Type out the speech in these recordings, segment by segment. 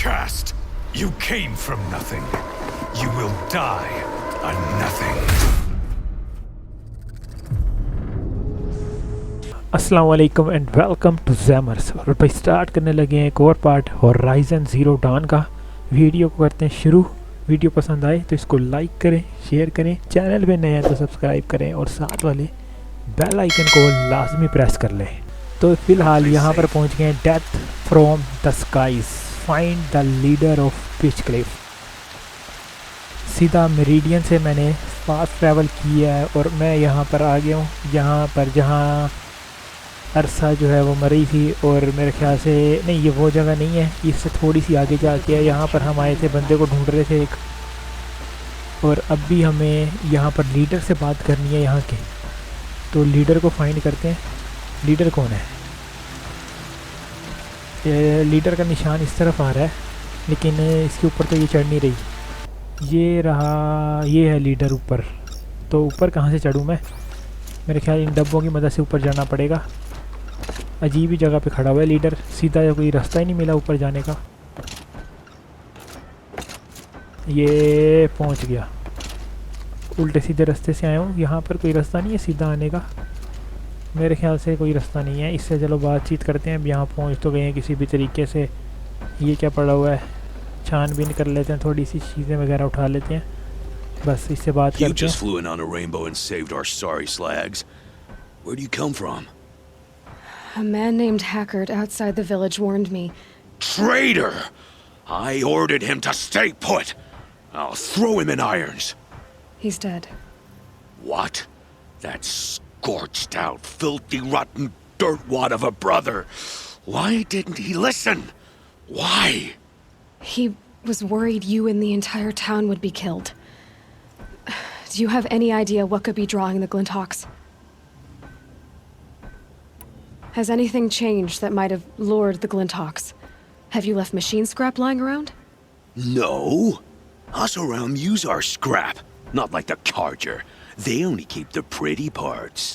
outcast! You came from nothing. You will die a nothing. अस्सलाम वालेकुम and welcome to ZAmerZ। और भाई start करने लगे हैं एक और पार्ट होराइजन ज़ीरो डॉन का। वीडियो को करते हैं शुरू। वीडियो पसंद आए तो इसको लाइक करें, शेयर करें, चैनल पे नए हैं तो सब्सक्राइब करें और साथ वाले बेल आइकन को लाजमी प्रेस कर लें। तो फ़िलहाल यहाँ पर पहुँच गए हैं death from the skies, find the leader of pitch cliff. सीधा मेरिडियन से मैंने फास्ट ट्रैवल किया है और मैं यहाँ पर आ गया हूँ, यहाँ पर जहाँ अरसा जो है वो मरी थी। और मेरे ख्याल से नहीं, ये वो जगह नहीं है, इससे थोड़ी सी आगे जाके है। यहाँ पर हम आए थे, बंदे को ढूंढ रहे थे एक, और अब भी हमें यहाँ पर लीडर से बात करनी है यहाँ के। तो लीडर को फाइंड करते हैं। लीडर कौन है? ये लीडर का निशान इस तरफ आ रहा है, लेकिन इसके ऊपर तो ये चढ़ नहीं रही। ये रहा, ये है लीडर ऊपर। तो ऊपर कहाँ से चढ़ूँ मैं? मेरे ख्याल इन डब्बों की मदद से ऊपर जाना पड़ेगा। अजीब ही जगह पे खड़ा हुआ है लीडर, सीधा कोई रास्ता ही नहीं मिला ऊपर जाने का। ये पहुंच गया, उल्टे सीधे रास्ते से आया हूँ। यहाँ पर कोई रास्ता नहीं है सीधा आने का, मेरे ख्याल से कोई रास्ता नहीं है। इससे चलो बातचीत करते हैं। अब यहाँ पहुँच तो गए हैं किसी भी तरीके से। ये क्या पड़ा हुआ है, छानबीन कर लेते हैं, थोड़ी सी चीज़ें वगैरह उठा लेते हैं, बस इससे बात करते हैं। You just flew in on a rainbow and saved our sorry slags. Where do you come from? A man named Hackard outside the village warned me. Traitor! I ordered him to stay put. I'll throw him in irons. He's dead. What? That scorched out, filthy, rotten dirtwad of a brother. Why didn't he listen? Why? He was worried you and the entire town would be killed. Do you have any idea what could be drawing the Glinthawks? Has anything changed that might have lured the Glinthawks? Have you left machine scrap lying around? No. Us around use our scrap, not like the Carja. They only keep the pretty parts.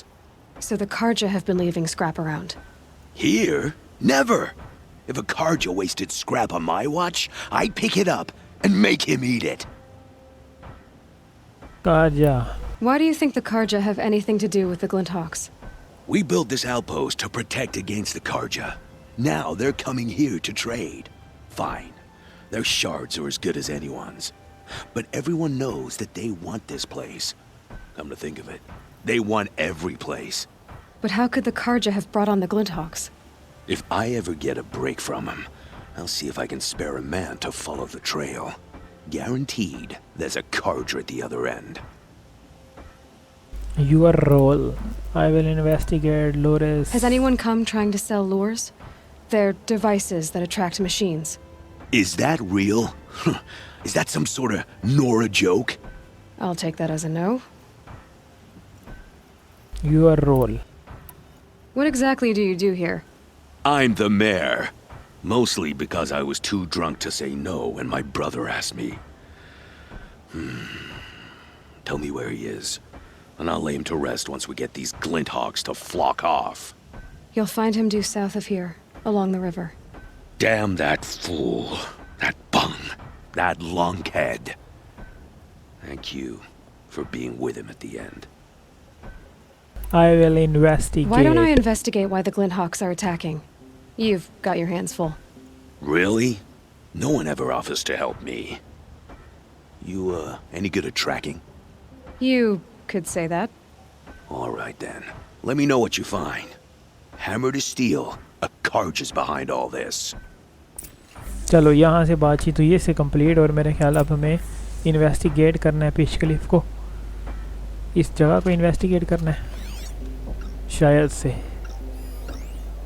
So the Carja have been leaving scrap around? Here? Never. If a Carja wasted scrap on my watch, I'd pick it up and make him eat it. Carja. Why do you think the Carja have anything to do with the Glinthawks? We built this outpost to protect against the Carja. Now they're coming here to trade. Fine. Their shards are as good as anyone's. But everyone knows that they want this place. Come to think of it, they want every place. But how could the Carja have brought on the Glinthawks? If I ever get a break from them, I'll see if I can spare a man to follow the trail. Guaranteed, there's a Carja at the other end. Your role. I will investigate lures. Has anyone come trying to sell lures? They're devices that attract machines. Is that real? Is that some sort of Nora joke? I'll take that as a no. Your role. What exactly do you do here? I'm the mayor. Mostly because I was too drunk to say no when my brother asked me. Tell me where he is, and I'll lay him to rest once we get these Glinthawks to flock off. You'll find him due south of here, along the river. Damn that fool. That bung. That lunkhead. Thank you for being with him at the end. I will investigate. Why don't I investigate why the Glinthawks are attacking? You've got your hands full. Really? No one ever offers to help me. You, any good at tracking? You could say that. All right then. Let me know what you find. Hammer to steel. A Carja is behind all this. चलो यहाँ से बातचीत हुई है इससे complete. और मेरे ख्याल अब हमें इन्वेस्टिगेट करना है पिच क्लिफ को, इस जगह को इन्वेस्टिगेट करना है शायद से।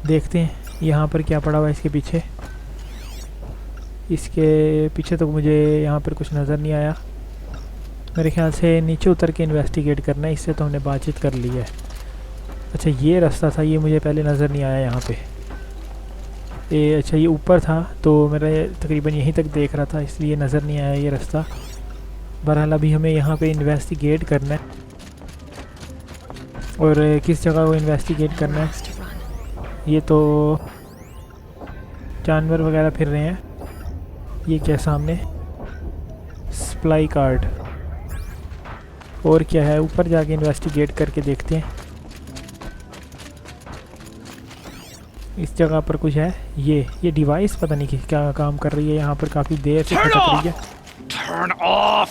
देखते हैं यहाँ पर क्या पड़ा हुआ है इसके पीछे। इसके पीछे तो मुझे यहाँ पर कुछ नज़र नहीं आया। मेरे ख्याल से नीचे उतर के इन्वेस्टिगेट करना है। इससे तो हमने बातचीत कर ली है। अच्छा ये रास्ता था, ये मुझे पहले नज़र नहीं आया यहाँ पे। अच्छा ये ऊपर था तो मेरा तकरीबन यहीं तक देख रहा था, इसलिए नज़र नहीं आया ये रास्ता। बहरहाल अभी हमें यहाँ पे इन्वेस्टिगेट करना है। और किस जगह को इन्वेस्टिगेट करना है? ये तो जानवर वगैरह फिर रहे हैं। ये क्या सामने सप्लाई कार्ड, और क्या है ऊपर जाके इन्वेस्टिगेट करके देखते हैं। इस जगह पर कुछ है। ये डिवाइस पता नहीं क्या काम कर रही है यहाँ पर, काफ़ी देर से खटक रही है। Turn off!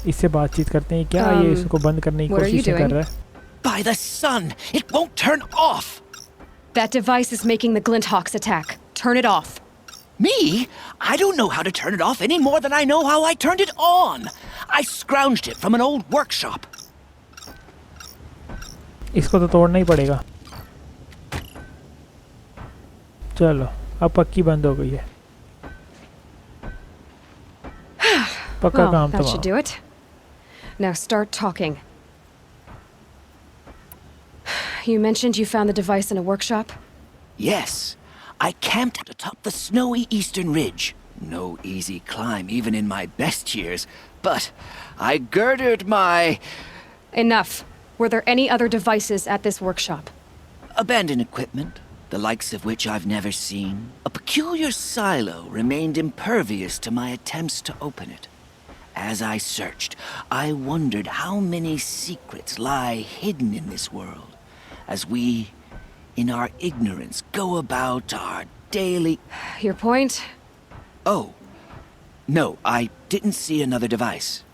इससे बातचीत करते हैं। क्या ये इसको बंद करने की कोशिश कर रहा है? By the sun, it won't turn off! That device is making the Glinthawks attack. Turn it off. Me? I don't know how to turn it off any more than I know how I turned it on. I scrounged it from an old workshop. इसको तो तोड़ना ही पड़ेगा। चलो अब पक्की बंद हो गई है। पक्का Well, काम that should तमाम। do it. Now start talking. You mentioned you found the device in a workshop? Yes, I camped atop the snowy eastern ridge. No easy climb even in my best years, but I girded my Enough. Were there any other devices at this workshop? abandoned equipment, the likes of which I've never seen. A peculiar silo remained impervious to my attempts to open it. As I searched, I wondered how many secrets lie hidden in this world, as we, in our ignorance, go about our daily... Your point? Oh, no, I didn't see another device.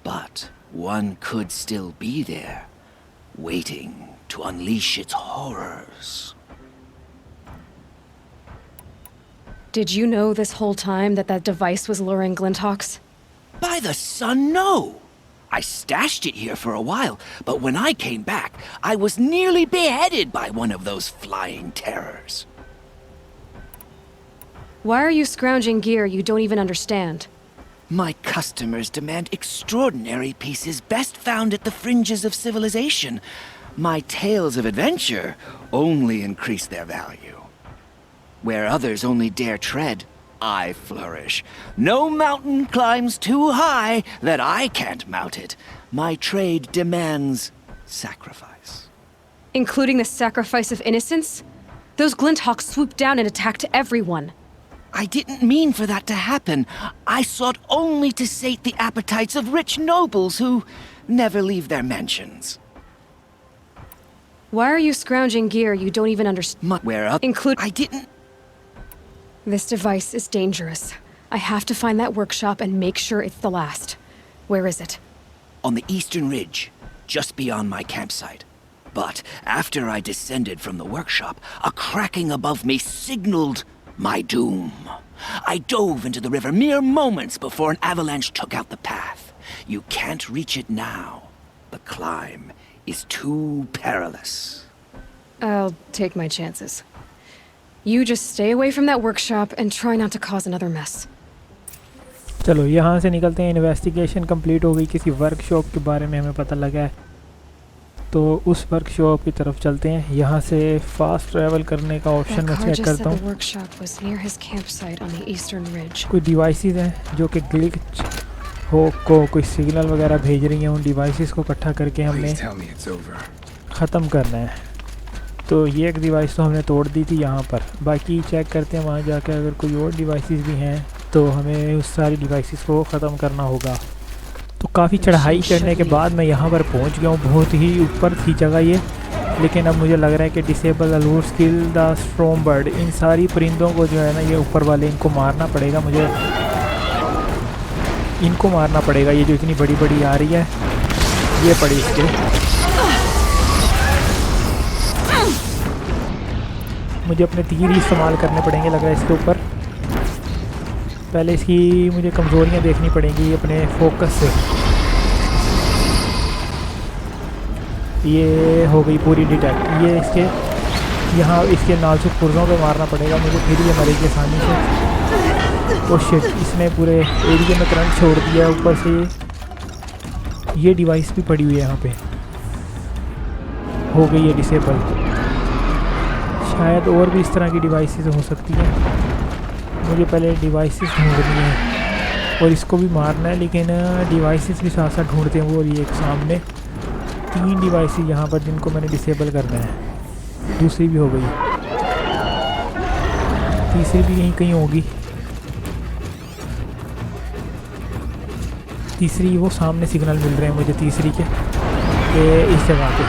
But one could still be there, waiting to unleash its horrors. Did you know this whole time that that device was luring Glinthawks? By the sun, no! I stashed it here for a while, but when I came back, I was nearly beheaded by one of those flying terrors. Why are you scrounging gear you don't even understand? My customers demand extraordinary pieces best found at the fringes of civilization. My tales of adventure only increase their value. Where others only dare tread, I flourish. No mountain climbs too high that I can't mount it. My trade demands sacrifice. Including the sacrifice of innocence? Those Glinthawks swooped down and attacked everyone. I didn't mean for that to happen. I sought only to sate the appetites of rich nobles who never leave their mansions. Why are you scrounging gear you don't even understand? Where up? I didn't... This device is dangerous. I have to find that workshop and make sure it's the last. Where is it? On the eastern ridge, just beyond my campsite. But after I descended from the workshop, a cracking above me signaled my doom. I dove into the river mere moments before an avalanche took out the path. You can't reach it now. The climb is too perilous. I'll take my chances. You just stay away from that workshop and try not to cause another mess. चलो यहाँ से निकलते हैं। Investigation complete हो गई, किसी workshop के बारे में हमें पता लगा है, तो उस वर्कशॉप की तरफ चलते हैं। यहाँ से फास्ट ट्रैवल करने का ऑप्शन मैं चेक करता हूँ। कोई डिवाइसेस हैं जो कि ग्लिच हो को कोई सिग्नल वगैरह भेज रही हैं, उन डिवाइसेस को इकट्ठा करके हमने ख़त्म करना है। तो ये एक डिवाइस तो हमने तोड़ दी थी यहाँ पर, बाकी चेक करते हैं वहाँ जाकर अगर कोई और डिवाइसेस भी हैं तो हमें उस सारी डिवाइसेस को ख़त्म करना होगा। तो काफ़ी चढ़ाई चढ़ने के बाद मैं यहाँ पर पहुँच गया हूँ। बहुत ही ऊपर थी जगह ये, लेकिन अब मुझे लग रहा है कि disable allure skill the strong bird, इन सारी परिंदों को जो है ना ये ऊपर वाले इनको मारना पड़ेगा। मुझे इनको मारना पड़ेगा। ये जो इतनी बड़ी बड़ी आ रही है ये पड़ी इसके। मुझे अपने तीर ही इस्तेमाल करने पड़ेंगे लग रहा है इसके ऊपर। पहले इसकी मुझे कमज़ोरियाँ देखनी पड़ेंगी अपने फोकस से। ये हो गई पूरी डिटेक्ट। ये इसके यहाँ इसके नाजुक पुर्जों पे मारना पड़ेगा मुझे, फिर ये मरेगी आसानी से। ओ शिट, इसने पूरे एरिया में करंट छोड़ दिया। ऊपर से ये डिवाइस भी पड़ी हुई है यहाँ पे, हो गई है डिसेबल। शायद और भी इस तरह की डिवाइसेस हो सकती हैं। मुझे पहले डिवाइसेस ढूंढनी है और इसको भी मारना है, लेकिन डिवाइसेस भी साथ साथ ढूंढते हैं। वो ये एक सामने 3 डिवाइसेस यहाँ पर जिनको मैंने डिसेबल करना है। दूसरी भी हो गई। तीसरी भी यहीं कहीं होगी। तीसरी वो सामने सिग्नल मिल रहे हैं मुझे तीसरी के इस जगह पे।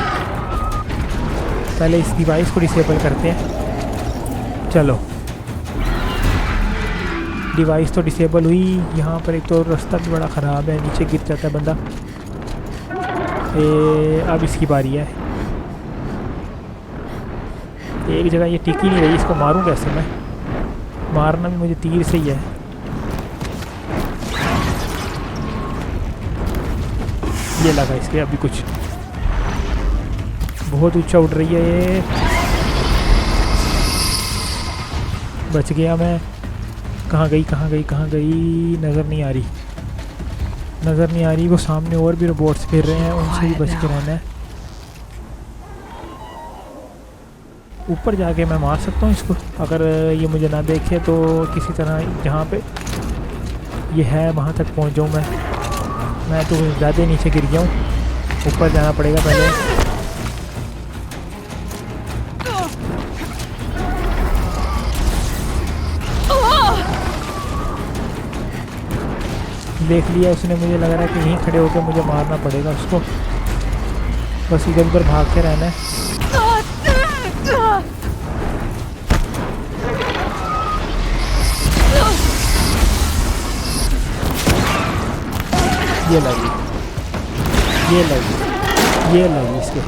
पहले इस डिवाइस को डिसेबल करते हैं। चलो डिवाइस तो डिसेबल हुई। यहाँ पर एक तो रास्ता भी बड़ा ख़राब है, नीचे गिर जाता है बंदा। अब इसकी बारी है। एक जगह ये टिक ही नहीं रही, इसको मारूं कैसे मैं? मारना भी मुझे तीर से ही है। ये लगा इसके अभी कुछ। बहुत ऊंचा उड़ रही है ये। बच गया मैं। कहाँ गई कहाँ गई कहाँ गई? नज़र नहीं आ रही, नज़र नहीं आ रही। वो सामने और भी रोबोट्स फिर रहे हैं, उनसे भी बच के रहना है। ऊपर जाके मैं मार सकता हूँ इसको अगर ये मुझे ना देखे तो। किसी तरह जहाँ पे ये है वहाँ तक पहुँच जाऊँ मैं तो ज़्यादा नीचे गिर गया हूँ। ऊपर जाना पड़ेगा पहले। देख लिया उसने, मुझे लग रहा है कि यहीं खड़े होकर मुझे मारना पड़ेगा उसको। बस इधर उधर भाग के रहना है। ये लगी, ये लगी, ये लगी इसके।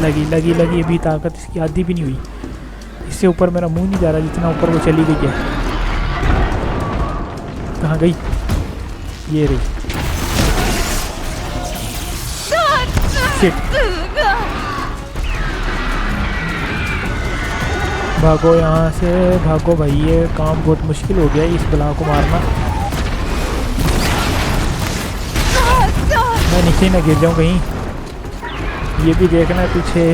लगी लगी लगी। अभी ताकत इसकी आधी भी नहीं हुई। इससे ऊपर मेरा मुंह नहीं जा रहा जितना ऊपर वो चली गई है। कहाँ गई? ये रही। शिट। भागो यहाँ से, भागो भाई। ये काम बहुत मुश्किल हो गया इस बला को मारना। मैं नीचे ना गिर जाऊँ कहीं। ये भी देखना पीछे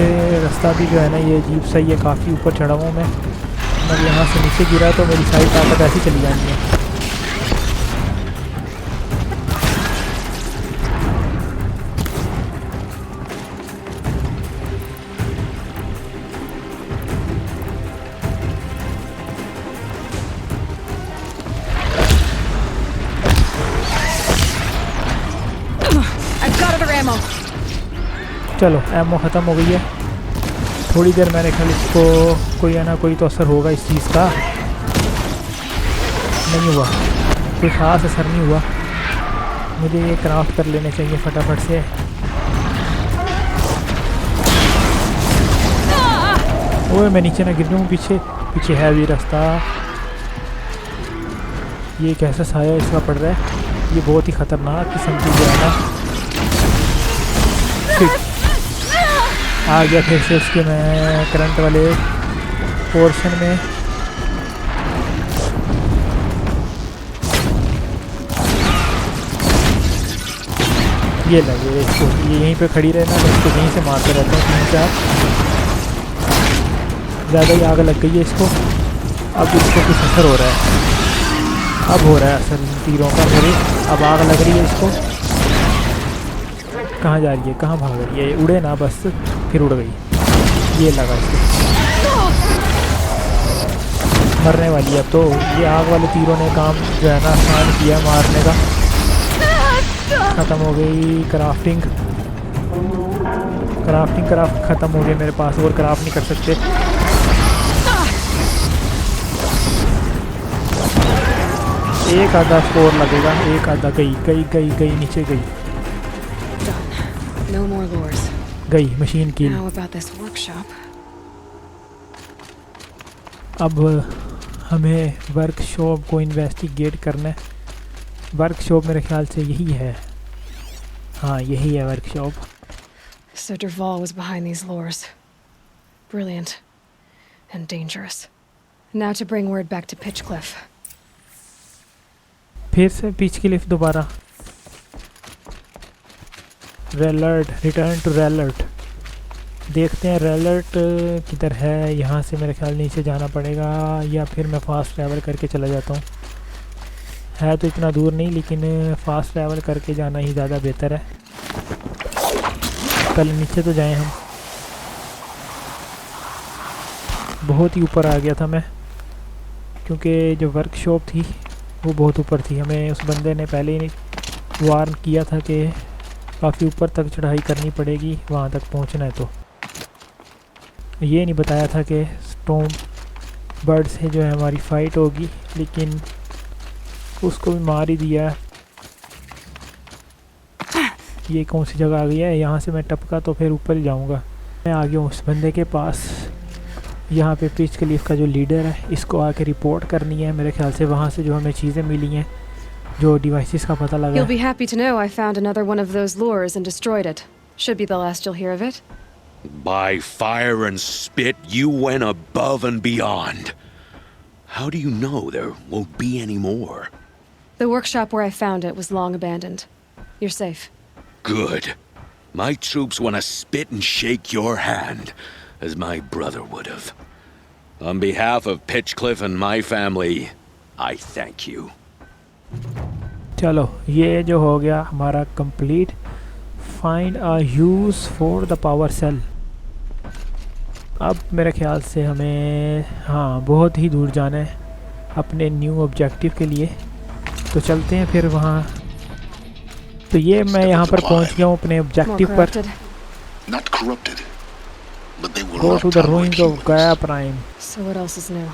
रास्ता भी जो है ना ये अजीब सा ही है। काफ़ी ऊपर चढ़ा हुआ मैं। अगर यहाँ से नीचे गिरा तो मेरी सारी ताकत ऐसी चली जानी है। चलो एमओ ख़त्म हो गई है। थोड़ी देर मैंने ख्याल इसको कोई है ना कोई तो असर होगा इस चीज़ का। नहीं हुआ, कोई ख़ास असर नहीं हुआ। मुझे ये क्राफ्ट कर लेने चाहिए फटाफट से। ओए मैं नीचे ना गिर जाऊँ। पीछे पीछे है भी रास्ता। ये कैसा साया इसका पड़ रहा है? ये बहुत ही ख़तरनाक किस्म की जो है ना। आ गया फिर से उसके मैं करंट वाले पोर्शन में। ये लगे इसको, ये यहीं पे खड़ी रहना। मैं इसको यहीं से मारते रहता हूँ 3-4। ज़्यादा ही आग लग गई है इसको। अब इसको कुछ असर हो रहा है। अब हो रहा है असर तीरों का मेरे। अब आग लग रही है इसको। कहाँ जा रही है, कहाँ भाग रही है? उड़े ना बस, फिर उड़ गई। ये लगा इसको, मरने वाली है अब तो। ये आग वाले तीरों ने काम जो है ना आसान किया मारने का। ख़त्म हो गई क्राफ्टिंग। क्राफ्ट ख़त्म हो गई मेरे पास। और क्राफ्ट नहीं कर सकते। एक आधा स्कोर लगेगा, एक आधा। गई नीचे गई। No more lures. गई मशीन की। Now about this workshop. अब हमें वर्कशॉप को इन्वेस्टिगेट करना है। वर्कशॉप मेरे ख्याल से यही है। हाँ यही है workshop. So Derval was behind these lures. Brilliant. And dangerous. Now to bring word back to Pitchcliff. फिर से पिचक्लिफ दोबारा। रेलर्ट, रिटर्न टू रेलर्ट। देखते हैं रेलर्ट किधर है। यहाँ से मेरे ख्याल नीचे जाना पड़ेगा या फिर मैं फ़ास्ट ट्रैवल करके चला जाता हूँ। है तो इतना दूर नहीं, लेकिन फ़ास्ट ट्रैवल करके जाना ही ज़्यादा बेहतर है। पहले नीचे तो जाएं हम। बहुत ही ऊपर आ गया था मैं, क्योंकि जो वर्कशॉप थी वो बहुत ऊपर थी। हमें उस बंदे ने पहले ही वार्न किया था कि काफ़ी ऊपर तक चढ़ाई करनी पड़ेगी वहाँ तक पहुँचना है। तो ये नहीं बताया था कि स्टॉर्म बर्ड से जो है हमारी फ़ाइट होगी, लेकिन उसको भी मार ही दिया। ये कौन सी जगह आ गई है? यहाँ से मैं टपका तो फिर ऊपर ही जाऊँगा। मैं आ गया हूँ उस बंदे के पास। यहाँ पे पिच क्लिफ का जो लीडर है, इसको आके रिपोर्ट करनी है। मेरे ख्याल से वहाँ से जो हमें चीज़ें मिली हैं, जो डिवाइसेस का पता लगा You'll है। be happy to know I found another one of those lures and destroyed it. Should be the last you'll hear of it. By fire and spit, you went above and beyond. How do you know there won't be any more? The workshop where I found it was long abandoned. You're safe. Good. My troops want to spit and shake your hand, as my brother would have. On behalf of Pitchcliff and my family, I thank you. चलो ये जो हो गया हमारा complete. Find a use for the power cell. अब मेरे ख्याल से हमें बहुत ही दूर जाना है अपने न्यू ऑब्जेक्टिव के लिए। तो चलते हैं फिर वहाँ। तो ये मैं यहाँ पर पहुँच गया हूँ अपने ऑब्जेक्टिव पर। Go to the ruins of Gaia Prime. So what else is new?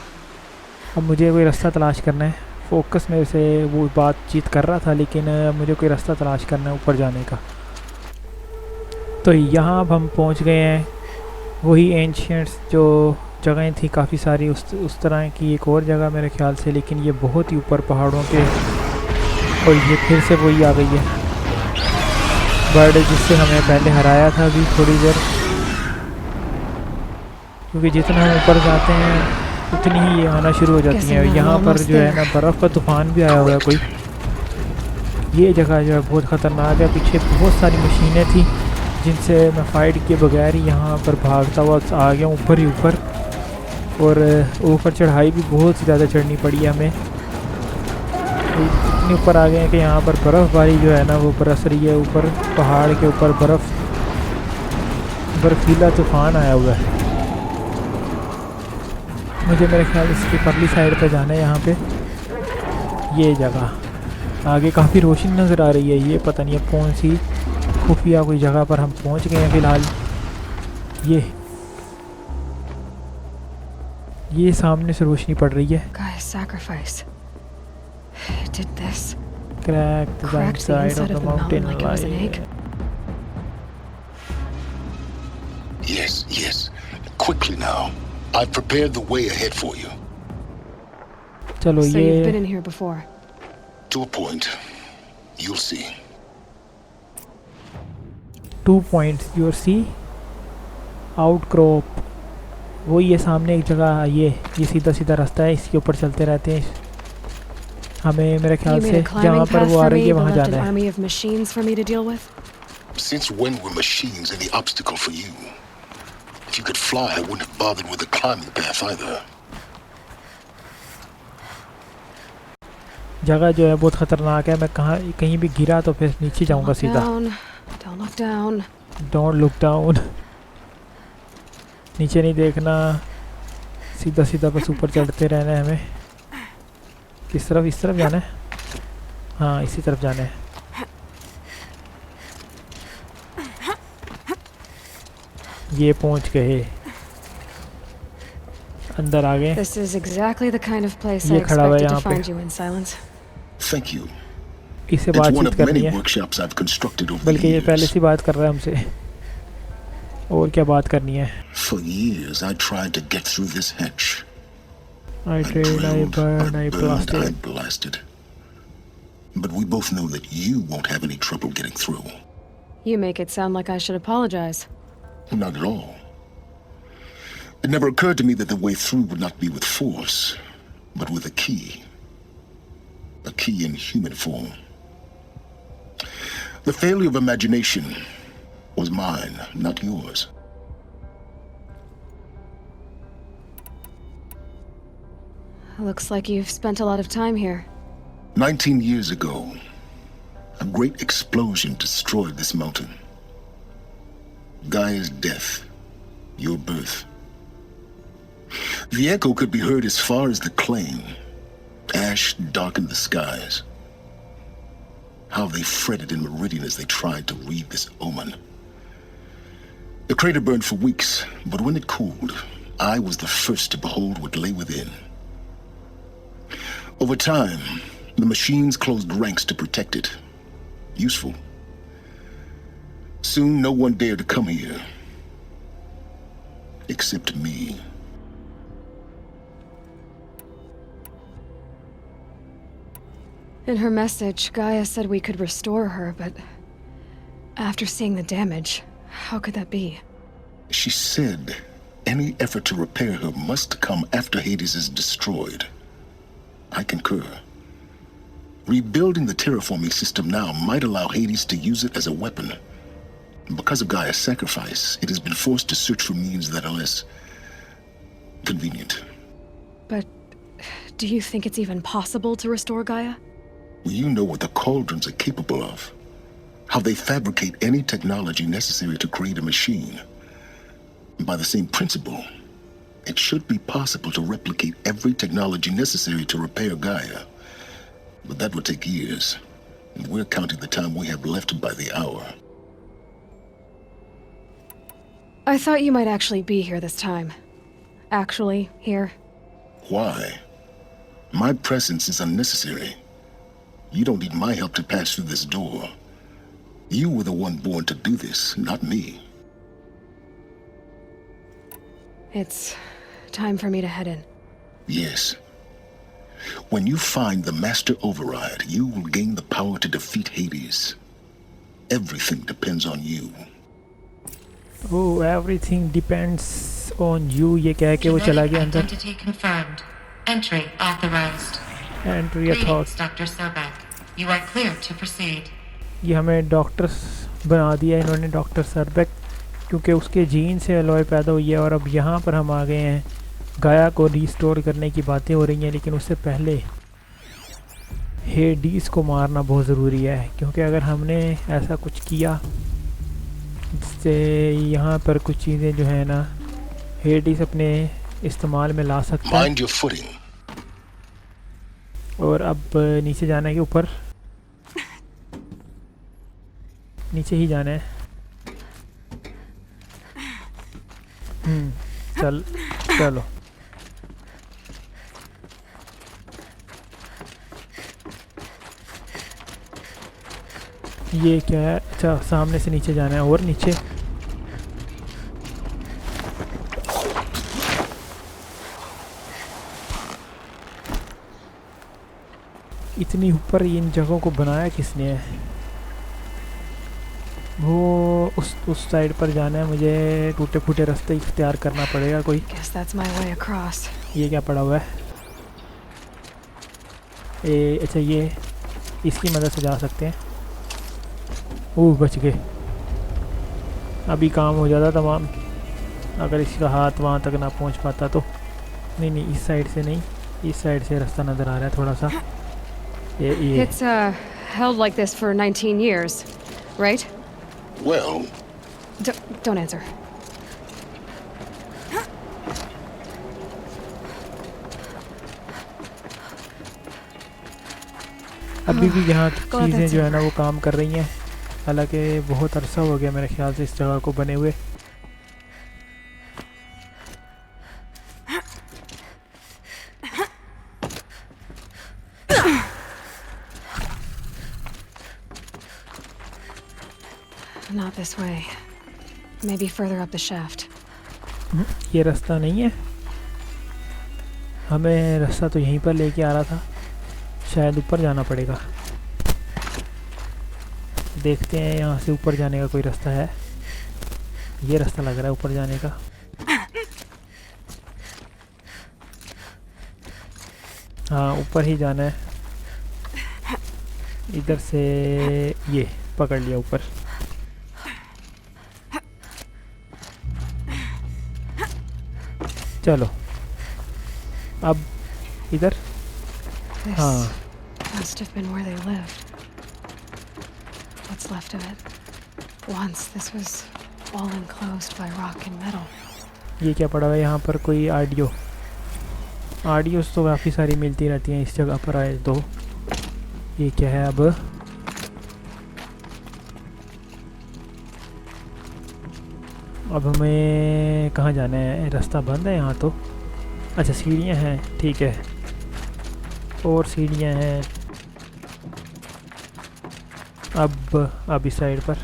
अब मुझे कोई रास्ता तलाश करना है। फोकस मेरे से वो बातचीत कर रहा था, लेकिन मुझे कोई रास्ता तलाश करना है ऊपर जाने का। तो यहाँ अब हम पहुँच गए हैं वही एंशियंट्स जो जगहें थी काफ़ी सारी, उस तरह की एक और जगह मेरे ख्याल से, लेकिन ये बहुत ही ऊपर पहाड़ों के। और ये फिर से वही आ गई है बर्ड जिससे हमें पहले हराया था अभी थोड़ी देर। क्योंकि जितना हम ऊपर जाते हैं उतनी ही ये आना शुरू हो जाती हैं। यहाँ पर जो है ना बर्फ़ का तूफ़ान भी आया हुआ है कोई। ये जगह जो है बहुत ख़तरनाक है। पीछे बहुत सारी मशीनें थी जिनसे मैं फ़ाइट किए बगैर ही यहाँ पर भागता हुआ आ गया ऊपर ही ऊपर। और ऊपर चढ़ाई भी बहुत ही ज़्यादा चढ़नी पड़ी है हमें। इतनी ऊपर आ गए हैं कि यहाँ पर बर्फ़बारी जो है ना वो बरस रही है। ऊपर पहाड़ के ऊपर बर्फीला तूफ़ान आया हुआ है। मुझे मेरे ख्याल इसकी परली साइड पे जाना है। यहाँ पे ये जगह आगे काफ़ी रोशनी नज़र आ रही है। ये पता नहीं अब कौन सी खुफिया कोई जगह पर हम पहुँच गए हैं फ़िलहाल। ये सामने से रोशनी पड़ रही है। Guy's sacrifice. It did this. Crack the Cracked the side inside of the mountain like it was an egg. Yes. Quickly now. I've prepared the way ahead for you. चलो So you've been ये in here before. To a point. You'll see. 2 points you'll see outcrop। वो ये सामने एक जगह ये सीधा रास्ता है, इसके ऊपर चलते रहते हैं। हमें मेरे ख्याल You made से a climbing जहाँ पर path वो आ for रही me, है but वहाँ left an जाना है। army of machines for me to deal with. Since when were machines any obstacle for you? If you could fly, I wouldn't have bothered with the climbing path either. जगह जो है बहुत ख़तरनाक है। मैं कहीं भी गिरा तो फिर नीचे जाऊँगा सीधा। Don't look down. Don't look down. नीचे नहीं देखना, सीधा बस ऊपर चढ़ते रहना है हमें। किस तरफ? इस तरफ जाना है। हाँ, इसी तरफ जाना है। ये पहुंच गए, अंदर आ गए। This is exactly the kind of place I ये खड़ा हुआ है expected to यहाँ पे। find you in, Silence. Thank you. इससे It's one बातचीत of करनी many है, workshops I've constructed over the बल्कि ये पहले years. से बात कर रहा है हमसे। और क्या बात करनी है? For years, I tried to get through this hatch. I drilled, I burned, I I blasted. blasted. But we both know that you won't have any trouble getting through. You make it sound like I should apologize. Not at all. It never occurred to me that the way through would not be with force, but with a key. A key in human form. The failure of imagination was mine, not yours. Looks like you've spent a lot of time here. 19 years ago, a great explosion destroyed this mountain. Gaia's death, your birth. The echo could be heard as far as the claim. Ash darkened the skies. How they fretted in Meridian as they tried to read this omen. The crater burned for weeks, but when it cooled, I was the first to behold what lay within. Over time, the machines closed ranks to protect it. Useful. Soon, no one dared to come here. Except me. In her message, Gaia said we could restore her, but after seeing the damage, how could that be? She said any effort to repair her must come after Hades is destroyed. I concur. Rebuilding the terraforming system now might allow Hades to use it as a weapon. Because of Gaia's sacrifice, it has been forced to search for means that are less convenient. But do you think it's even possible to restore Gaia? You know what the cauldrons are capable of. How they fabricate any technology necessary to create a machine. By the same principle, it should be possible to replicate every technology necessary to repair Gaia. But that would take years, and we're counting the time we have left by the hour. I thought you might actually be here this time. Actually, here. Why? My presence is unnecessary. You don't need my help to pass through this door. You were the one born to do this, not me. It's time for me to head in. Yes. When you find the Master Override, you will gain the power to defeat Hades. Everything depends on you. Oh, everything depends on you. ये कह के वो चला गया अंदर. Identity confirmed. Entry authorized. Entry Greetings, authorized. Dr. Sobek. You are clear to proceed. ये हमें doctor बना दिया इन्होंने, डॉक्टर सरबेक, क्योंकि उसके जीन से अलॉय पैदा हुई है. और अब यहाँ पर हम आ गए हैं. गाया को रिस्टोर करने की बातें हो रही हैं, लेकिन उससे पहले हेडीज को मारना बहुत ज़रूरी है, क्योंकि अगर हमने ऐसा कुछ किया जिससे यहाँ पर कुछ चीज़ें जो है ना हेडीज अपने इस्तेमाल में ला सकता है. Mind your footing. और अब नीचे जाना है कि ऊपर? नीचे ही जाना है. चलो. ये क्या है? अच्छा, सामने से नीचे जाना है. और नीचे इतनी ऊपर इन जगहों को बनाया किसने है? वो उस साइड पर जाना है. मुझे टूटे फूटे रास्ते इख्तियार करना पड़ेगा कोई. Guess that's my way across. ये क्या पड़ा हुआ है? अच्छा, ये इसकी मदद से जा सकते हैं. ओह, बच गए. अभी काम हो जाता तमाम अगर इसका हाथ वहाँ तक ना पहुँच पाता तो. नहीं, इस साइड से नहीं, इस साइड से रास्ता नज़र आ रहा है थोड़ा सा. ये It's held like this for 19 years, right? Well, Don't answer. अभी भी यहाँ की God, चीज़ें that's जो है ना वो काम कर रही हैं. हालांकि बहुत अरसा हो गया मेरे ख्याल से इस जगह को बने हुए. Not this way. Maybe further up the shaft. ये रास्ता नहीं है. हमें रास्ता तो यहीं पर लेके आ रहा था. शायद ऊपर जाना पड़ेगा. देखते हैं यहाँ से ऊपर जाने का कोई रास्ता है. ये रास्ता लग रहा है ऊपर जाने का. हाँ, ऊपर ही जाना है. इधर से ये पकड़ लिया ऊपर. चलो अब इधर. This हाँ, must have been where they lived. What's left of it. Once this was all enclosed by rock and metal. ये क्या पड़ा हुआ है यहाँ पर? कोई ऑडियो. ऑडियोस तो काफ़ी सारी मिलती रहती हैं इस जगह पर आए तो। ये क्या है अब हमें कहाँ जाना है? रास्ता बंद है यहाँ तो। अच्छा सीढ़ियाँ हैं, ठीक है, और सीढ़ियाँ हैं। अब इस साइड पर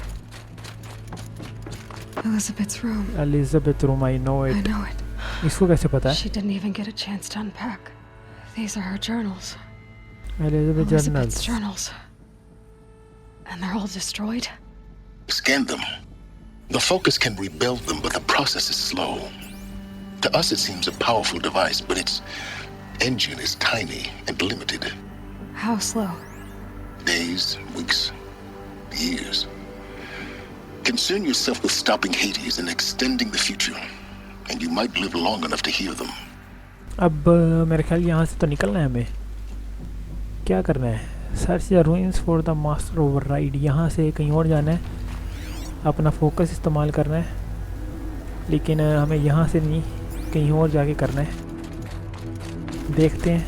Elizabeth's room. Elizabeth room, I know I it. know it. इसको कैसे पता है? She didn't even get a chance to unpack. These are her journals. Elizabeth Elizabeth's journals. journals. And they're all destroyed? Scan them. The Focus can rebuild them, but the process is slow. To us, it seems a powerful device, but its engine is tiny and limited. How slow? Days, weeks, years. Concern yourself with stopping Hades and extending the future, and you might live long enough to hear them. अब मेरे ख्याल यहाँ से तो निकलना है हमें। क्या करना है? Search the ruins for the master override. यहाँ से कहीं और जाना है, अपना फोकस इस्तेमाल करना है, लेकिन हमें यहाँ से नहीं, कहीं और जाके करना है। देखते हैं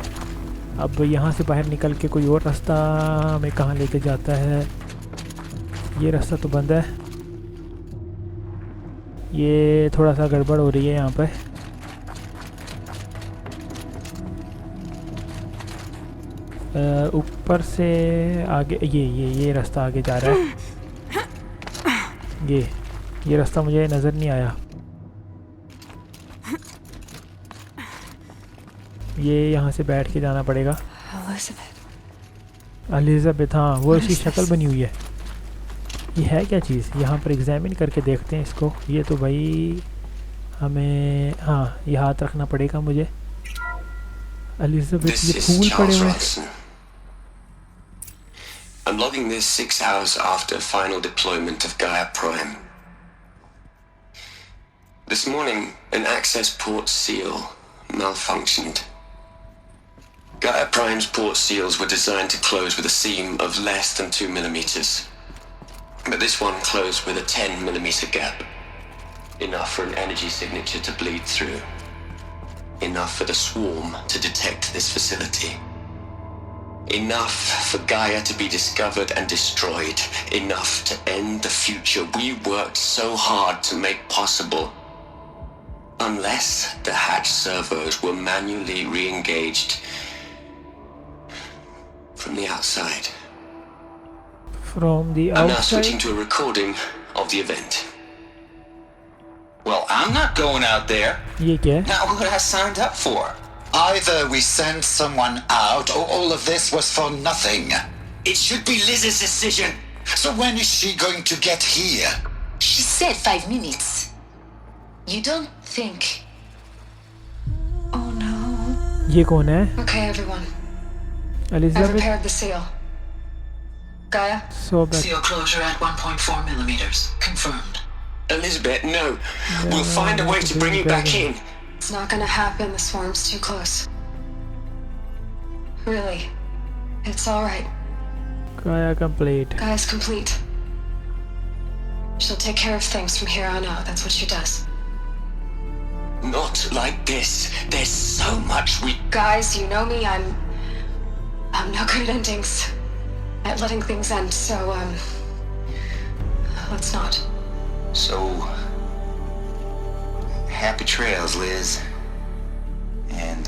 अब यहाँ से बाहर निकल के कोई और रास्ता हमें कहाँ लेके जाता है। ये रास्ता तो बंद है, ये थोड़ा सा गड़बड़ हो रही है यहाँ पे। ऊपर से आगे ये रास्ता आगे जा रहा है। ये रास्ता मुझे नज़र नहीं आया। ये यहाँ से बैठ के जाना पड़ेगा। एलिजाबेथ, हाँ वो उसकी शक्ल बनी हुई है। ये है क्या चीज़? यहाँ पर एग्जामिन करके देखते हैं इसको। ये तो भाई हमें, हाँ ये हाथ रखना पड़ेगा मुझे। एलिजाबेथ, ये फूल पड़े हुए हैं। I'm logging this 6 hours after final deployment of Gaia Prime. This morning, an access port seal malfunctioned. Gaia Prime's port seals were designed to close with a seam of less than 2 millimeters. But this one closed with a 10 millimeter gap. Enough for an energy signature to bleed through. Enough for the swarm to detect this facility. Enough for Gaia to be discovered and destroyed. Enough to end the future we worked so hard to make possible. Unless the hatch servos were manually re-engaged from the outside. From the I'm now outside? switching to a recording of the event. Well, I'm not going out there. ये क्या है? Not what I signed up for. Either we send someone out, or all of this was for nothing. It should be Liz's decision. So when is she going to get here? She said 5 minutes. You don't think... Oh no. ये कौन है? Okay, everyone. I've Elizabeth repaired the seal. Gaia? सोबत। Seal closure at 1.4 millimeters. Confirmed. Elizabeth, no. We'll find a way to bring you back in. It's not gonna happen. The swarm's too close. Really. It's alright. Gaia complete. Gaia's complete. She'll take care of things from here on out. That's what she does. Not like this. There's so much we... Guys, you know me. I'm no good at endings. At letting things end, so, let's not. So... happy trails, Liz. And,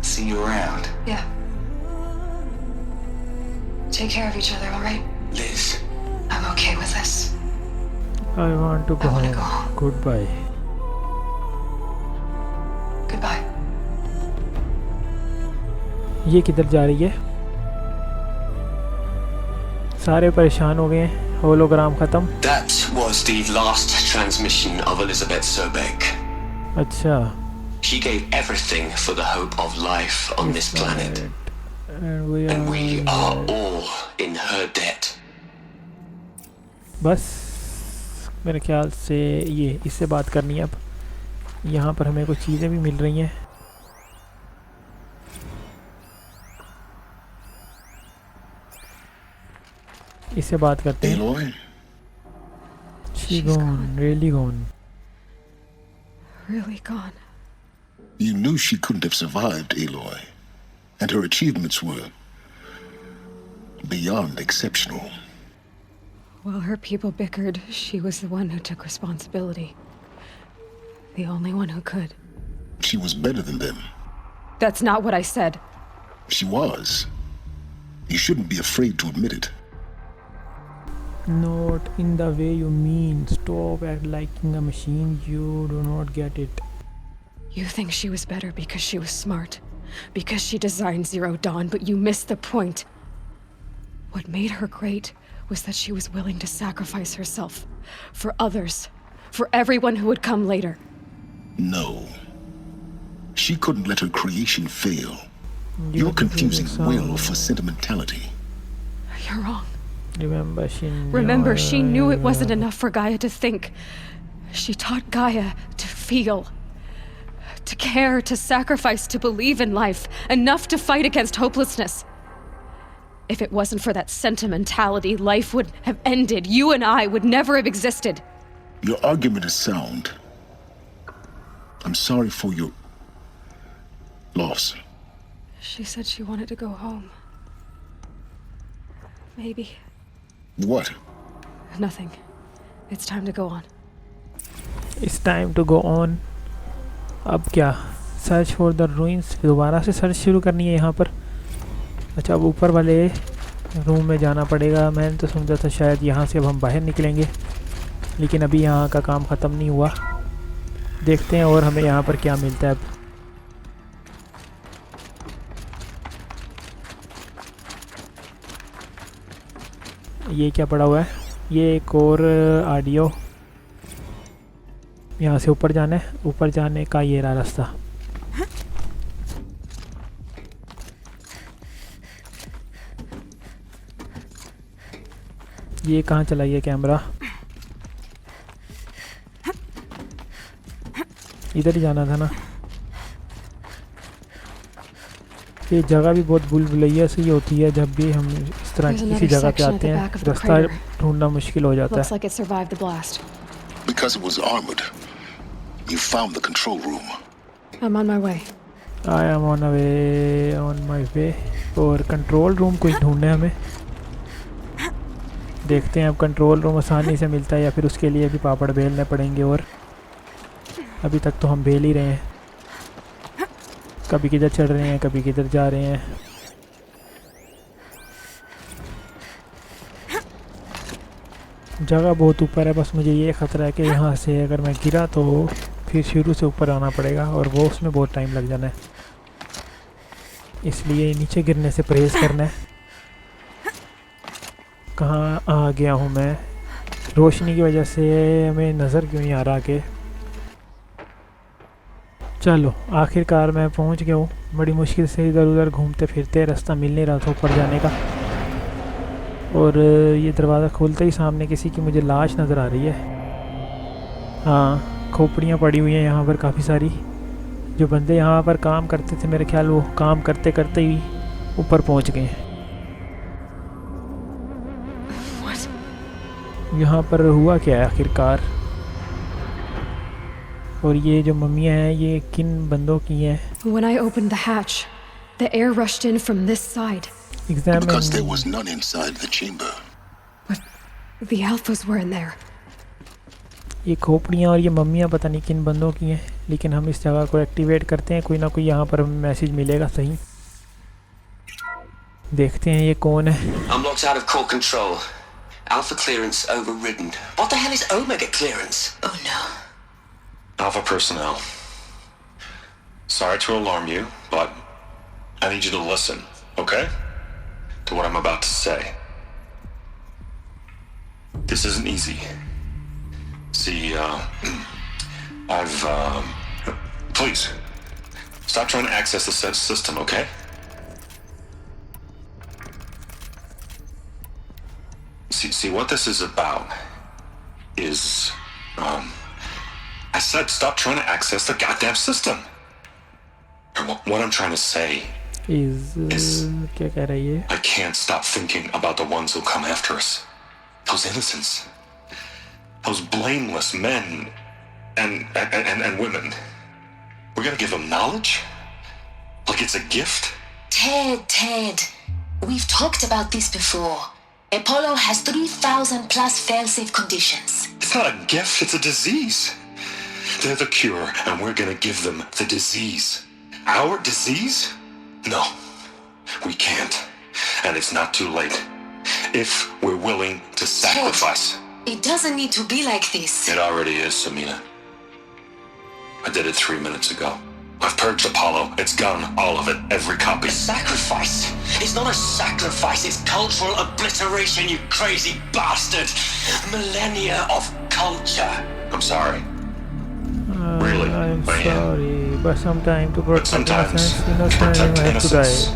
see you around. Yeah. Take care of each other, alright? Liz, I'm okay with this. I want to go I wanna home. go home. Goodbye. Goodbye. ये किधर जा रही है? सारे परेशान हो गए हैं। होलोग्राम खत्म। that was the last transmission of Elizabeth Sobek. अच्छा। She gave everything for the hope of life on this planet. And we are all in her debt. बस मेरे ख्याल से ये इससे बात करनी है। अब यहाँ पर हमें कुछ चीज़ें भी मिल रही हैं। इससे बात करते हैं। Aloy? She gone, really gone. Really gone. You knew she couldn't have survived, Aloy. And her achievements were beyond exceptional. While her people bickered, she was the one who took responsibility. The only one who could. She was better than them. That's not what I said. She was. You shouldn't be afraid to admit it. Not in the way you mean. Stop acting like a machine. You do not get it. You think she was better because she was smart, because she designed Zero Dawn, but you missed the point. What made her great was that she was willing to sacrifice herself for others, for everyone who would come later. No. She couldn't let her creation fail. You're confusing will for sentimentality. You're wrong. Remember, she knew it wasn't enough for Gaia to think. She taught Gaia to feel, to care, to sacrifice, to believe in life, enough to fight against hopelessness. If it wasn't for that sentimentality, life would have ended. You and I would never have existed. Your argument is sound. I'm sorry for your loss. She said she wanted to go home. Maybe. What? Nothing. It's time to go on. It's time to go on. अब क्या? Search for the ruins. दोबारा से search शुरू करनी है यहाँ पर. अच्छा, अब ऊपर वाले रूम में जाना पड़ेगा. मैंने तो समझा था शायद यहाँ से अब हम बाहर निकलेंगे, लेकिन अभी यहाँ का काम ख़त्म नहीं हुआ. देखते हैं और हमें यहाँ पर क्या मिलता है. अब ये क्या पड़ा हुआ है? ये एक और ऑडियो. यहाँ से ऊपर जाना है. ऊपर जाने का ये रहा रास्ता. ये कहाँ चला ये कैमरा? इधर ही जाना था ना. ये जगह भी बहुत भूल-भुलैया सी होती है जब भी हम इस तरह की किसी जगह पे आते हैं. रास्ता ढूंढना मुश्किल हो जाता है. Because it was armored. You found the control room. I'm on my way. I am on my way. और कंट्रोल रूम कोई ढूंढना है हमें. देखते हैं अब कंट्रोल रूम आसानी से मिलता है या फिर उसके लिए भी पापड़ बेलने पड़ेंगे. और अभी तक तो हम बेल ही रहे हैं. कभी किधर चढ़ रहे हैं, कभी किधर जा रहे हैं. जगह बहुत ऊपर है. बस मुझे ये ख़तरा है कि यहाँ से अगर मैं गिरा तो फिर शुरू से ऊपर आना पड़ेगा और वो उसमें बहुत टाइम लग जाना है. इसलिए नीचे गिरने से परहेज़ करना है. कहाँ आ गया हूँ मैं? रोशनी की वजह से हमें नज़र क्यों नहीं आ रहा कि. चलो आखिरकार मैं पहुंच गया हूँ. बड़ी मुश्किल से इधर उधर घूमते फिरते रास्ता मिल नहीं रहा था ऊपर जाने का. और ये दरवाज़ा खोलते ही सामने किसी की मुझे लाश नज़र आ रही है. हाँ, खोपड़ियाँ पड़ी हुई हैं यहाँ पर काफ़ी सारी. जो बंदे यहाँ पर काम करते थे मेरे ख्याल वो काम करते करते ही ऊपर पहुँच गए हैं. यहाँ पर हुआ क्या है आखिरकार? और ये जो मम्मियाँ हैं ये किन बंदों की हैं? When I opened the hatch, the air rushed in from this side. Because there was none inside the chamber. But the alphas were in there. ये खोपड़ियाँ और ये मम्मियाँ पता नहीं किन बंदों की हैं, लेकिन हम इस जगह को एक्टिवेट करते हैं. कोई ना कोई यहाँ पर हमें मैसेज मिलेगा. सही, देखते हैं ये कौन है. I'm locked out of core control. Alpha clearance overridden. What the hell is Omega clearance? Oh no. Alpha personnel. Sorry to alarm you, but I need you to listen, okay? To what I'm about to say. This isn't easy. See, please, stop trying to access the system, okay? See, what this is about is, I said stop trying to access the goddamn system. And what I'm trying to say is क्या कह रही है? I can't stop thinking about the ones who come after us. Those innocents. Those blameless men and women. We're gonna give him knowledge? Like it's a gift? Ted, we've talked about this before. Apollo has 3,000 plus fail-safe conditions. It's not a gift, it's a disease. They're the cure, and we're gonna give them the disease. Our disease? No, we can't. And it's not too late. If we're willing to sacrifice. Ted, it doesn't need to be like this. It already is, Samina. I did it 3 minutes ago. I've purged Apollo. It's gone, all of it, every copy. A sacrifice? It's not a sacrifice, it's cultural obliteration, you crazy bastard! Millennia of culture. I'm sorry. Really? I'm I am. sorry, but sometimes to But protect sometimes, innocence protect have to die. innocence.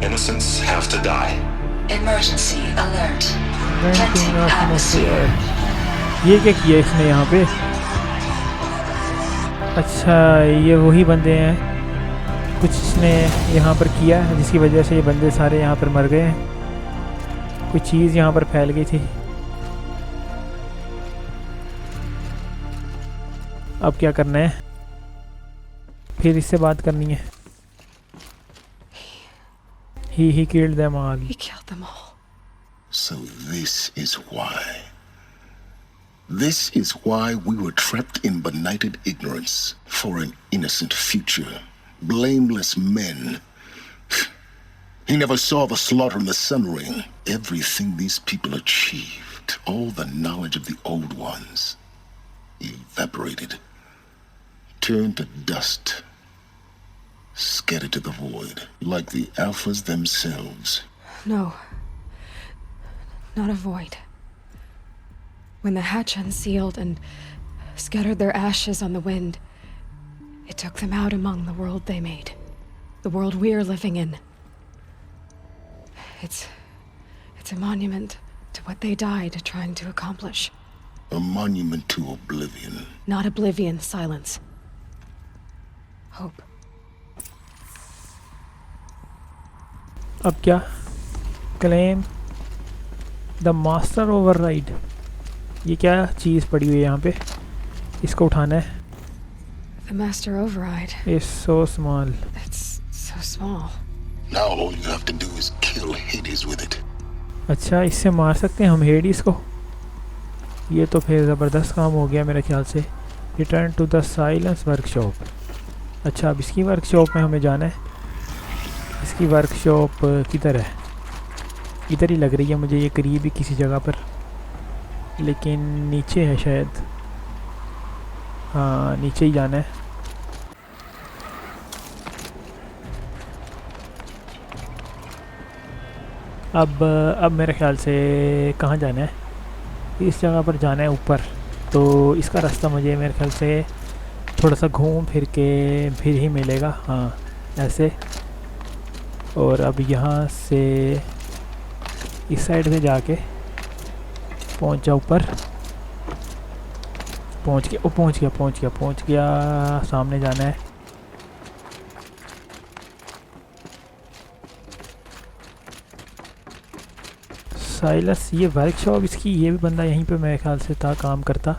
Innocents have to die. Emergency alert. Venting Planting atmosphere. atmosphere. ये क्या किया इसने यहाँ पे? अच्छा, ये वही बंदे हैं कुछ इसने यहाँ पर किया जिसकी वजह से ये बंदे सारे यहाँ पर मर गए हैं। कोई चीज़ यहाँ पर फैल गई थी। अब क्या करना है? फिर इससे बात करनी है। He killed them all. He killed them all. So this is why. This is why we were trapped in benighted ignorance for an innocent future. Blameless men. He never saw the slaughter in the Sun Ring. Everything these people achieved, all the knowledge of the old ones, evaporated, turned to dust, scattered to the void, like the Alphas themselves. No. Not a void. When the hatch unsealed and scattered their ashes on the wind, it took them out among the world they made. The world we're living in. It's a monument to what they died trying to accomplish. A monument to oblivion. Not oblivion, silence. Hope. अब क्या? Claim the master override. ये क्या चीज़ पड़ी हुई है यहाँ पे? इसको उठाना है। The master override. It's so small. It's so small. Now all you have to do is kill Hades with it. अच्छा, इससे मार सकते हैं हम हेडिस को? ये तो फिर ज़बरदस्त काम हो गया मेरे ख्याल से। Return to the silence workshop. अच्छा, अब इसकी वर्कशॉप में हमें जाना है। इसकी वर्कशॉप किधर है? इधर ही लग रही है मुझे, ये करीब ही किसी जगह पर, लेकिन नीचे है शायद। हाँ, नीचे ही जाना है। अब मेरे ख्याल से कहाँ जाना है? इस जगह पर जाना है ऊपर। तो इसका रास्ता मुझे मेरे ख्याल से थोड़ा सा घूम फिर के फिर ही मिलेगा। हाँ, ऐसे। और अब यहाँ से इस साइड से जाके पहुँच जा ऊपर। पहुँच गया। सामने जाना है। साइलस, ये वर्कशॉप इसकी, ये भी बंदा यहीं पे मेरे ख्याल से था, काम करता।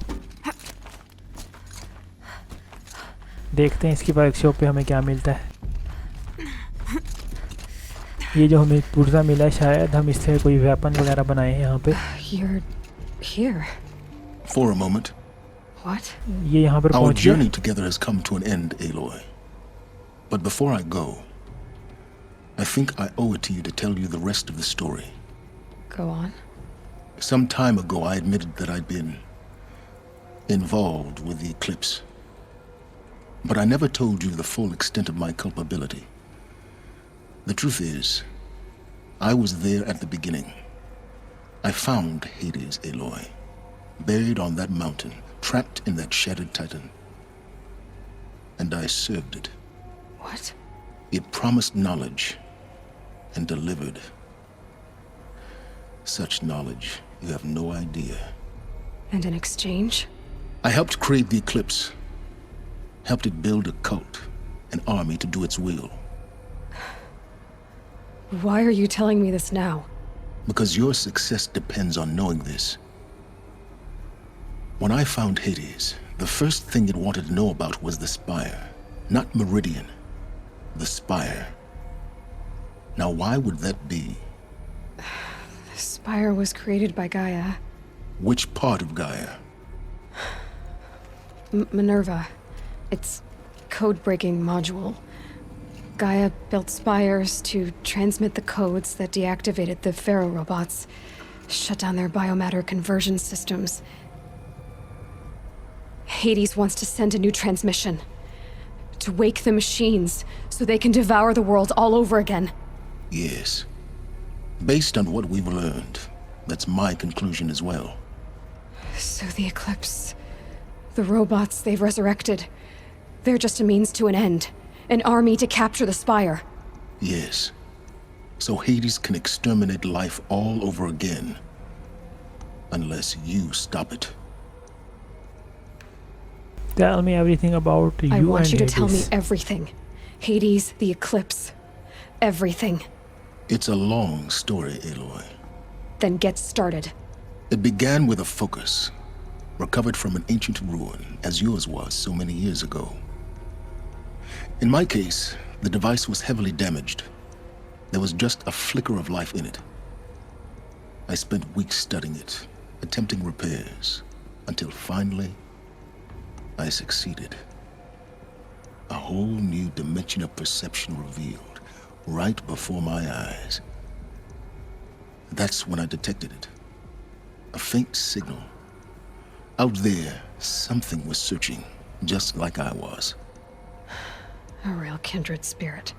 देखते हैं इसकी वर्कशॉप पे हमें क्या मिलता है। ये जो हमें पुर्जा मिला है, शायद हम इससे कोई वेपन वगैरह बनाए हैं यहाँ पे। You're here. For a moment. What? ये यहाँ पर Our पहुँच गया। journey together has come to an end, Aloy. But before I go, I think I owe it to you to tell you the rest of the story. Go on. Some time ago, I admitted that I'd been involved with the eclipse. But I never told you the full extent of my culpability. The truth is, I was there at the beginning. I found Hades, Aloy, buried on that mountain, trapped in that shattered titan. And I served it. What? It promised knowledge and delivered. Such knowledge, you have no idea. And in exchange? I helped create the eclipse. Helped it build a cult, an army to do its will. Why are you telling me this now? Because your success depends on knowing this. When I found Hades, The first thing it wanted to know about was the Spire. Not Meridian. The Spire. Now, why would that be? The Spire was created by Gaia. Which part of Gaia? Minerva. Its code-breaking module. Gaia built spires to transmit the codes that deactivated the Pharaoh robots, shut down their biomatter conversion systems. Hades wants to send a new transmission. To wake the machines, so they can devour the world all over again. Yes. Based on what we've learned, that's my conclusion as well. So the Eclipse... the robots they've resurrected... they're just a means to an end. An army to capture the Spire. Yes. So Hades can exterminate life all over again. Unless you stop it. Tell me everything about you I want and you to tell me Hades. everything. Hades, the Eclipse. Everything. It's a long story, Aloy. Then get started. It began with a focus, recovered from an ancient ruin, as yours was so many years ago. In my case, the device was heavily damaged. There was just a flicker of life in it. I spent weeks studying it, attempting repairs, until finally, I succeeded. A whole new dimension of perception revealed, right before my eyes. That's when I detected it. A faint signal. Out there, something was searching, just like I was. A real kindred spirit.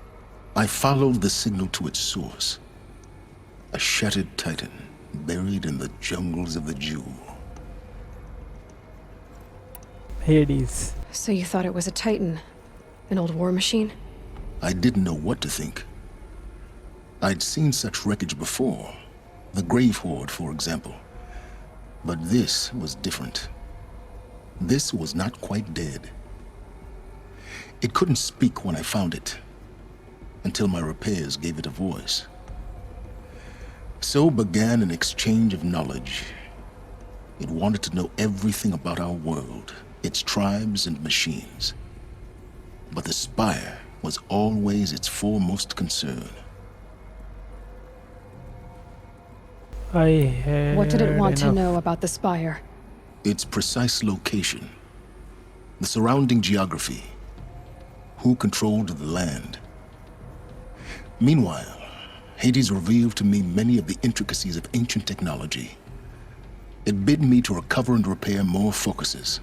I followed the signal to its source. A shattered titan, buried in the jungles of the Jewel. Hades. So you thought it was a Titan? An old war machine? I didn't know what to think. I'd seen such wreckage before. The Grave Horde, for example. But this was different. This was not quite dead. It couldn't speak when I found it, until my repairs gave it a voice. So began an exchange of knowledge. It wanted to know everything about our world, its tribes and machines. But the Spire was always its foremost concern. What did it want to know about the Spire? Its precise location, the surrounding geography, who controlled the land. Meanwhile, Hades revealed to me many of the intricacies of ancient technology. It bid me to recover and repair more focuses.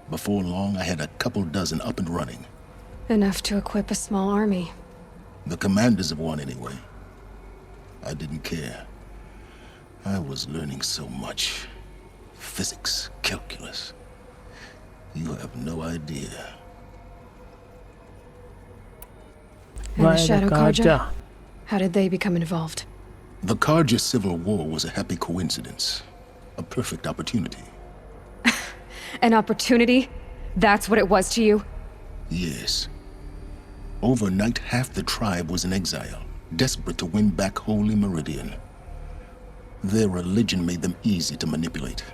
Before long, I had a couple dozen up and running. Enough to equip a small army. The commanders of one, anyway. I didn't care. I was learning so much. Physics, calculus. You have no idea. And Why the the Shadow Karja? Karja? How did they become involved? The Karja Civil War was a happy coincidence. A perfect opportunity. An opportunity? That's what it was to you? Yes. Overnight, half the tribe was in exile, desperate to win back Holy Meridian. Their religion made them easy to manipulate.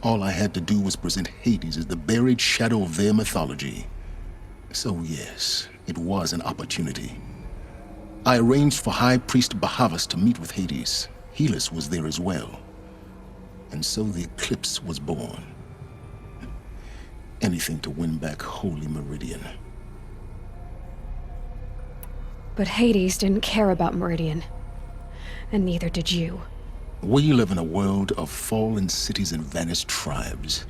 All I had to do was present Hades as the buried shadow of their mythology. So yes, it was an opportunity. I arranged for High Priest Bahavas to meet with Hades. Helis was there as well. And so the Eclipse was born. Anything to win back Holy Meridian. But Hades didn't care about Meridian. And neither did you. We live in a world of fallen cities and vanished tribes.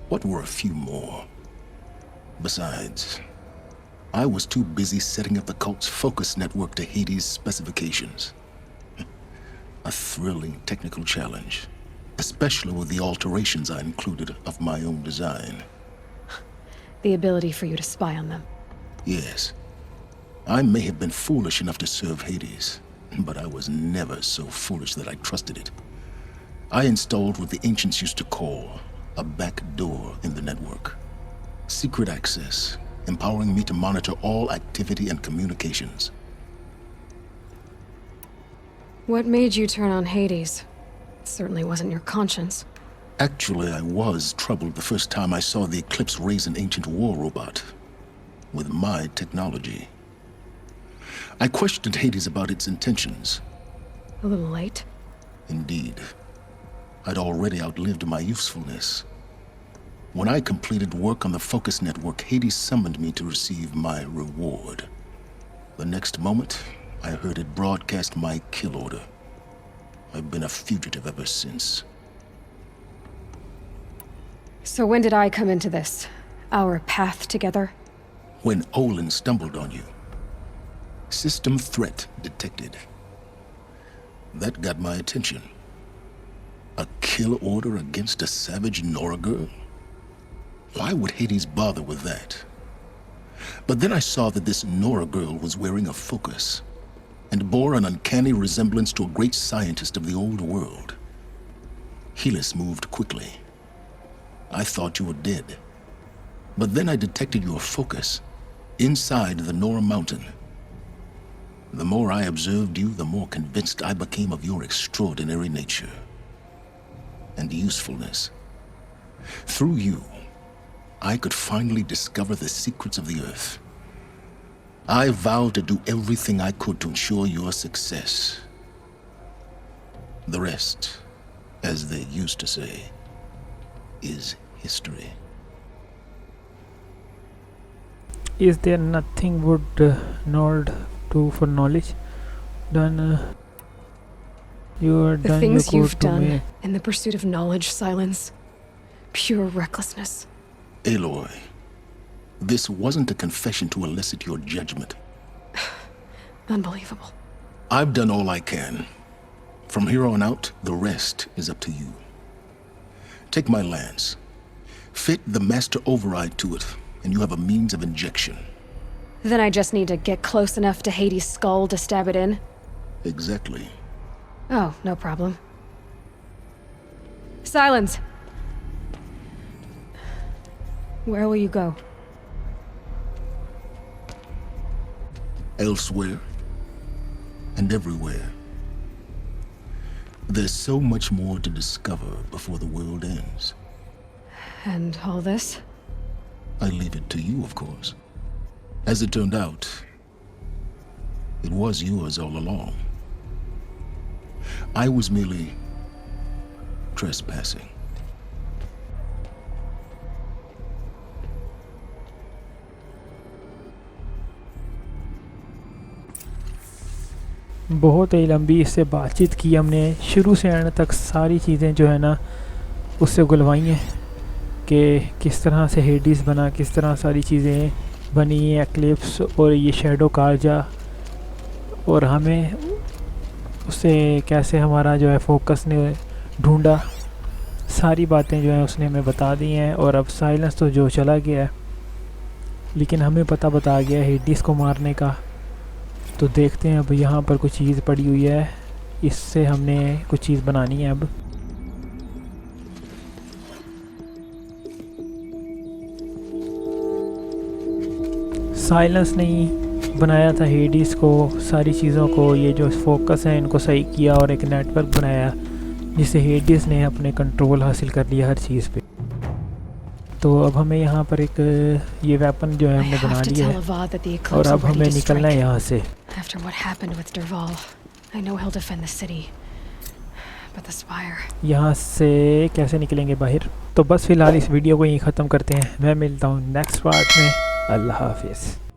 What were a few more? Besides, I was too busy setting up the cult's focus network to Hades' specifications. A thrilling technical challenge, especially with the alterations I included of my own design. The ability for you to spy on them. Yes. I may have been foolish enough to serve Hades, but I was never so foolish that I trusted it. I installed what the ancients used to call a back door in the network. Secret access, empowering me to monitor all activity and communications. What made you turn on Hades? It certainly wasn't your conscience. Actually, I was troubled the first time I saw the Eclipse raise an ancient war robot with my technology. I questioned Hades about its intentions. A little late? Indeed. I'd already outlived my usefulness. When I completed work on the Focus Network, Hades summoned me to receive my reward. The next moment, I heard it broadcast my kill order. I've been a fugitive ever since. So when did I come into this? Our path together? When Olin stumbled on you. System threat detected. That got my attention. A kill order against a savage Nora girl? Why would Hades bother with that? But then I saw that this Nora girl was wearing a focus and bore an uncanny resemblance to a great scientist of the old world. Helis moved quickly. I thought you were dead. But then I detected your focus inside the Nora mountain. The more I observed you, the more convinced I became of your extraordinary nature and usefulness. Through you, I could finally discover the secrets of the Earth. I vowed to do everything I could to ensure your success. The rest, as they used to say, is history. Is there nothing would Nord do for knowledge? Done. You are The done. things your you've code to me. done in the pursuit of knowledge, Silence. Pure recklessness. Aloy, this wasn't a confession to elicit your judgment. Unbelievable. I've done all I can. From here on out, the rest is up to you. Take my lance. Fit the master override to it, and you have a means of injection. Then I just need to get close enough to Hades' skull to stab it in? Exactly. Oh, no problem. Silence! Where will you go? Elsewhere and everywhere. There's so much more to discover before the world ends. And all this? I leave it to you, of course. As it turned out, it was yours all along. I was merely trespassing. बहुत ही लंबी इससे बातचीत की हमने, शुरू से and तक सारी चीज़ें जो है ना उससे गुलवाई हैं कि किस तरह से हेडिस बना, किस तरह सारी चीज़ें बनी हैं, एक्लिप्स और ये शैडो कार्जा, और हमें उससे कैसे हमारा जो है फोकस ने ढूंढा, सारी बातें जो है उसने हमें बता दी हैं। और अब साइलेंस तो जो चला गया है, लेकिन हमें पता बता गया हेडिस को मारने का। तो देखते हैं, अब यहाँ पर कुछ चीज़ पड़ी हुई है, इससे हमने कुछ चीज़ बनानी है। अब साइलेंस ने ही बनाया था हेडिस को, सारी चीज़ों को, ये जो फोकस है इनको सही किया और एक नेटवर्क बनाया जिससे हेडिस ने अपने कंट्रोल हासिल कर लिया हर चीज़ पे। तो अब हमें यहाँ पर एक ये वेपन जो है हमने बना लिया है और अब हमें निकलना है यहाँ से। After what happened with Derval, I know he'll defend the city. But the spire. यहाँ से कैसे निकलेंगे बाहर? तो बस फिलहाल इस वीडियो को यहीं ख़त्म करते हैं। मैं मिलता हूँ नेक्स्ट पार्ट में। अल्लाह हाफिज़।